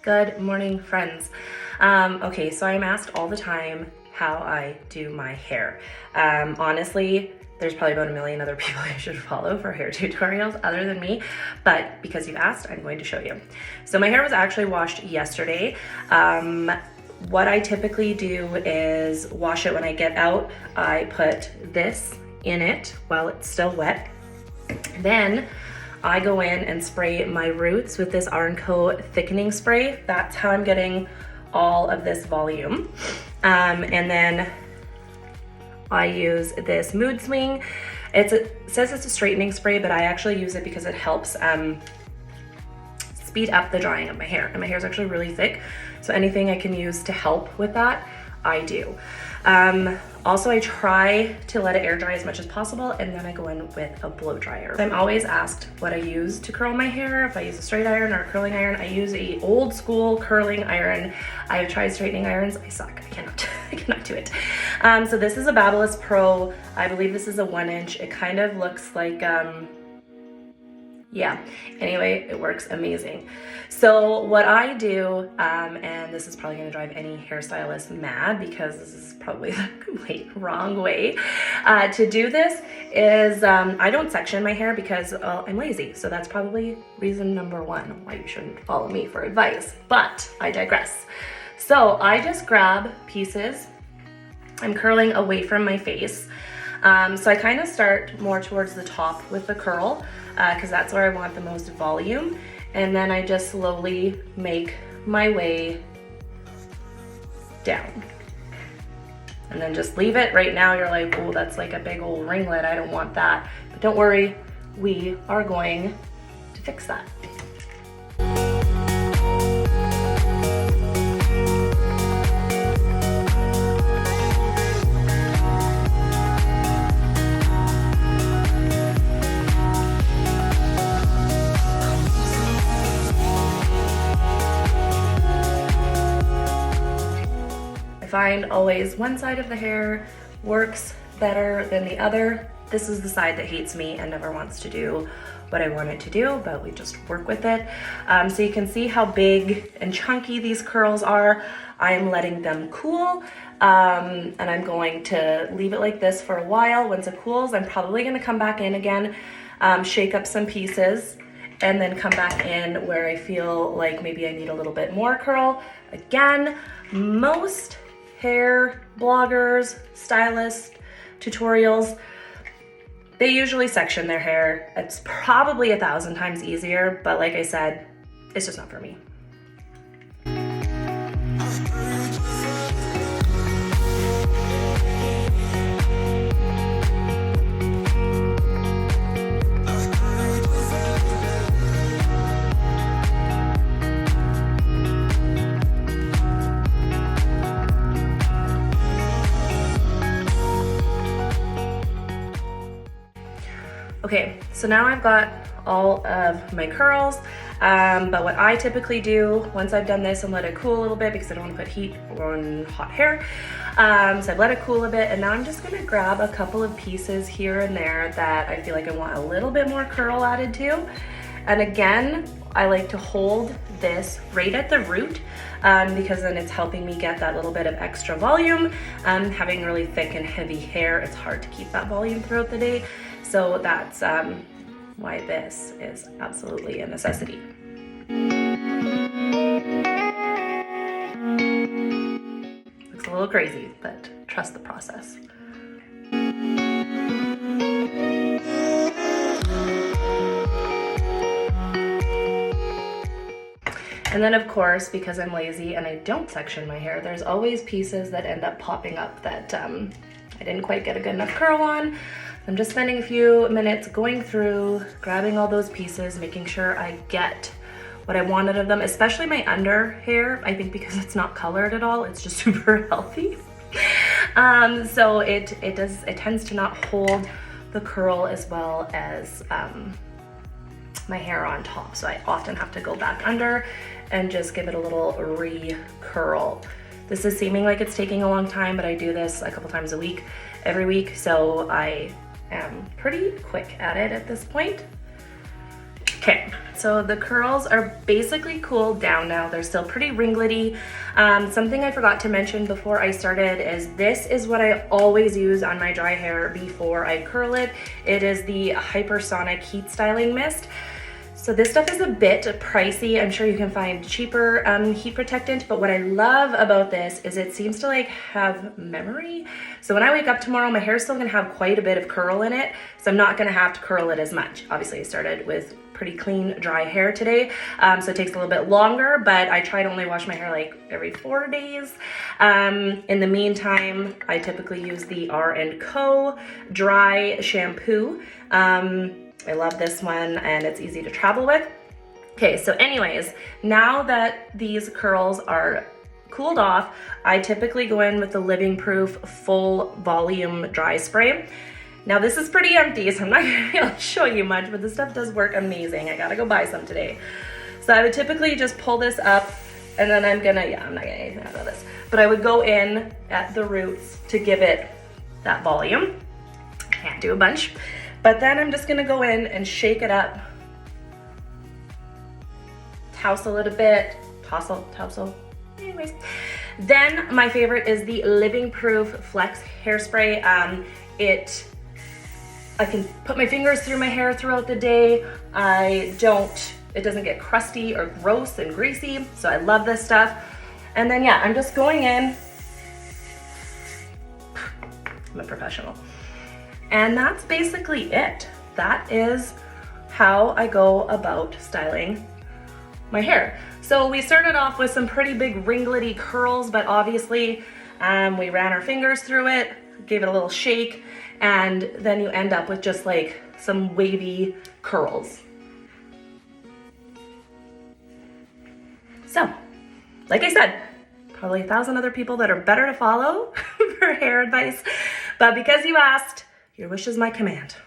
Good morning, friends. Okay, so I'm asked all the time how I do my hair. Honestly, there's probably about a million other people you should follow for hair tutorials other than me, but because you've asked, I'm going to show you. So my hair was actually washed yesterday. What I typically do is wash it when I get out. I put this in it while it's still wet. Then I go in and spray my roots with this Arnco thickening spray. That's how I'm getting all of this volume. And then I use this mood swing. It says it's a straightening spray, but I actually use it because it helps speed up the drying of my hair. And my hair is actually really thick, so anything I can use to help with that, I do. Also, I try to let it air dry as much as possible, and then I go in with a blow dryer. I'm always asked what I use to curl my hair, if I use a straight iron or a curling iron. I use a old school curling iron. I have tried straightening irons. I suck. I cannot. I cannot do it. So this is a Babyliss Pro. I believe this is a 1-inch. It kind of looks like yeah, anyway, it works amazing. So what I do, and this is probably gonna drive any hairstylist mad because this is probably the complete wrong way to do this, is I don't section my hair because I'm lazy. So that's probably reason number one why you shouldn't follow me for advice, but I digress. So I just grab pieces. I'm curling away from my face. So I kind of start more towards the top with the curl because that's where I want the most volume. And then I just slowly make my way down. And then just leave it. Right now you're like, oh, that's like a big old ringlet. I don't want that. But don't worry, we are going to fix that. Find always one side of the hair works better than the other. This is the side that hates me and never wants to do what I want it to do, but we just work with it. So you can see how big and chunky these curls are. I'm letting them cool, and I'm going to leave it like this for a while. Once it cools, I'm probably gonna come back in again, shake up some pieces, and then come back in where I feel like maybe I need a little bit more curl. Again, most hair bloggers, stylists, tutorials, they usually section their hair. It's probably 1,000 times easier, but like I said, it's just not for me. Okay, so now I've got all of my curls, but what I typically do once I've done this and let it cool a little bit because I don't want to put heat on hot hair, so I've let it cool a bit, and now I'm just going to grab a couple of pieces here and there that I feel like I want a little bit more curl added to. And again, I like to hold this right at the root because then it's helping me get that little bit of extra volume. Having really thick and heavy hair, it's hard to keep that volume throughout the day. So that's why this is absolutely a necessity. Looks a little crazy, but trust the process. And then of course, because I'm lazy and I don't section my hair, there's always pieces that end up popping up that I didn't quite get a good enough curl on. I'm just spending a few minutes going through, grabbing all those pieces, making sure I get what I wanted of them, especially my under hair. I think because it's not colored at all, it's just super healthy. So it tends to not hold the curl as well as my hair on top. So I often have to go back under and just give it a little re-curl. This is seeming like it's taking a long time, but I do this a couple times a week, every week. So I am pretty quick at it at this point. Okay, so the curls are basically cooled down now. They're still pretty ringlety. Something I forgot to mention before I started is this is what I always use on my dry hair before I curl it. It is the Hypersonic Heat Styling Mist. So this stuff is a bit pricey. I'm sure you can find cheaper heat protectant, but what I love about this is it seems to like have memory. So when I wake up tomorrow, my hair's still gonna have quite a bit of curl in it, so I'm not gonna have to curl it as much. Obviously I started with pretty clean, dry hair today, so it takes a little bit longer, but I try to only wash my hair like every 4 days. In the meantime, I typically use the R&Co dry shampoo. I love this one and it's easy to travel with. Okay, so anyways, now that these curls are cooled off, I typically go in with the Living Proof Full Volume Dry Spray. Now this is pretty empty, so I'm not gonna be able to show you much, but this stuff does work amazing. I gotta go buy some today. So I would typically just pull this up and then I'm not gonna get anything out of this, but I would go in at the roots to give it that volume. Can't do a bunch. But then I'm just gonna go in and shake it up, tousle it a bit, tousle, anyways. Then my favorite is the Living Proof Flex Hairspray. I can put my fingers through my hair throughout the day. It doesn't get crusty or gross and greasy, so I love this stuff. And then yeah, I'm just going in. I'm a professional. And that's basically it. That is how I go about styling my hair. So we started off with some pretty big ringlety curls, but obviously we ran our fingers through it, gave it a little shake, and then you end up with just like some wavy curls. So, like I said, probably 1,000 other people that are better to follow for hair advice, but because you asked, your wish is my command.